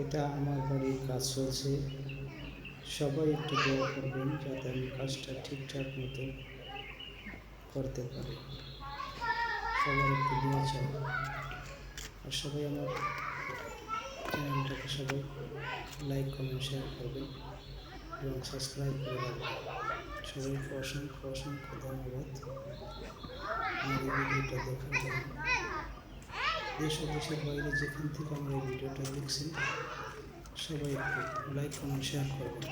এটা আমার বাড়ির কাজ চলছে, সবাই একটু দোয়া করবেন যাতে আমি কাজটা ঠিকঠাক মতো করতে পারি। সবার একটু দোয়া চাই। আর সবাই আমার চ্যানেলটাকে সবাই লাইক কমেন্ট শেয়ার করবেন এবং সাবস্ক্রাইব করে রাখবেন। সবাইকে অসংখ্য অসংখ্য ধন্যবাদ আমার এই ভিডিওটা দেখার জন্য। দেশ ও দেশের বাইরে যেখান থেকে আমার এই ভিডিওটা দেখছেন সবাই একটু লাইক কমেন্ট শেয়ার করবেন।